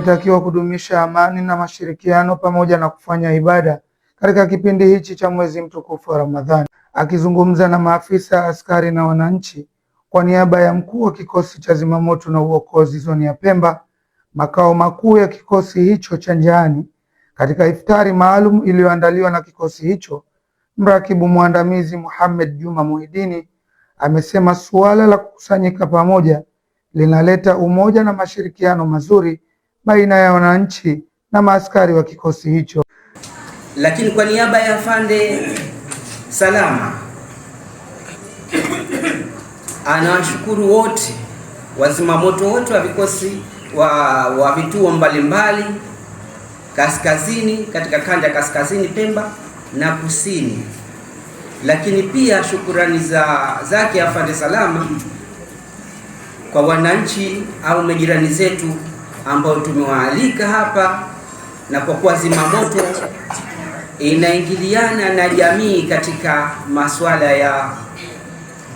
wametakiwa kudumisha amani na mashirikiano pamoja na kufanya ibada katika kipindi hichi cha mwezi mtukufu wa Ramadhani. Akizungumza na maafisa, askari na wananchi kwa niaba ya mkuu wa kikosi cha zimamoto na uokozi zoni ya Pemba, makao makuu ya kikosi hicho cha njiani, katika iftari maalum iliyoandaliwa na kikosi hicho, mrakibu mwandamizi Muhammad Juma Muhidini amesema suala la kukusanyika pamoja linaleta umoja na mashirikiano mazuri baina ya wananchi na maaskari wa kikosi hicho. Lakini kwa niaba ya Afande Salama anawashukuru wote wazimamoto wote wa vikosi wa vituo mbalimbali kaskazini, katika kanda ya kaskazini Pemba na kusini. Lakini pia shukurani zake Afande Salama kwa wananchi au majirani zetu ambao tumewaalika hapa, na kwa kuwa zimamoto inaingiliana na jamii katika masuala ya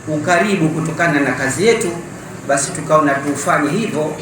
ukaribu kutokana na kazi yetu, basi tukaona tufanye hivyo.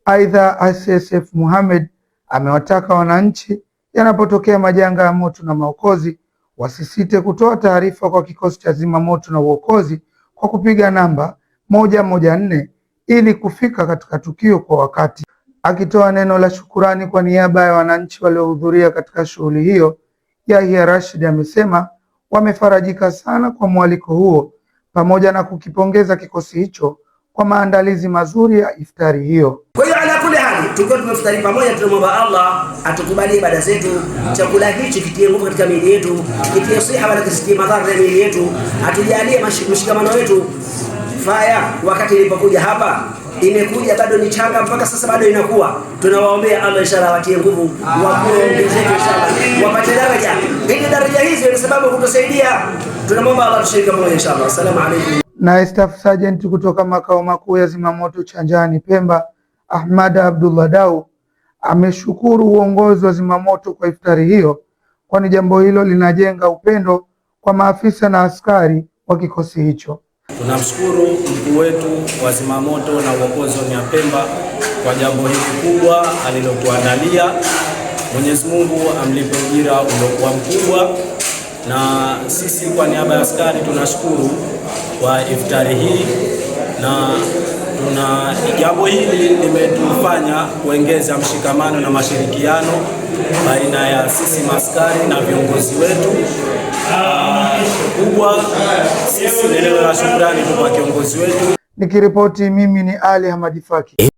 Aidha, ICSF Mohamed amewataka wananchi yanapotokea majanga ya moto na maokozi wasisite kutoa taarifa kwa kikosi cha zimamoto na uokozi kwa kupiga namba 114 ili kufika katika tukio kwa wakati. Akitoa neno la shukurani kwa niaba ya wananchi waliohudhuria katika shughuli hiyo, Yahya Rashid amesema wamefarajika sana kwa mwaliko huo pamoja na kukipongeza kikosi hicho kwa maandalizi mazuri ya iftari hiyo. Kwa hiyo ala kule hali tukiwa tumeftari pamoja, tunamwomba Allah atukubalie ibada zetu, chakula hichi kitie nguvu katika miili yetu, kitie siha wala kisitie madhara ya miili yetu, atujalie mshikamano wetu. Faya wakati ilipokuja hapa imekuja bado ni changa, mpaka sasa bado inakuwa. Tunawaombea Allah inshallah watie nguvu, wakuongezeke inshallah, wapate daraja. Ili daraja hizi ni sababu kutusaidia. Tunamwomba Allah tushiriki pamoja inshallah. Asalamu alaykum. Na Staff Sergeant kutoka makao makuu ya zimamoto Chanjani Pemba, Ahmad Abdullah Dau ameshukuru uongozi wa zimamoto kwa iftari hiyo, kwani jambo hilo linajenga upendo kwa maafisa na askari wa kikosi hicho. Tunamshukuru mkuu wetu wa zimamoto na uokozi zoni ya Pemba kwa jambo hili kubwa alilotuandalia. Mwenyezi Mungu amlipe ujira uliokuwa mkubwa, na sisi kwa niaba ya askari tunashukuru kwa iftari hii, na jambo hili limetufanya kuongeza mshikamano na mashirikiano baina ya sisi maskari na viongozi wetu. Kubwa sisi neno la shukrani kwa kiongozi wetu. Nikiripoti mimi ni Ali Hamadi Faki.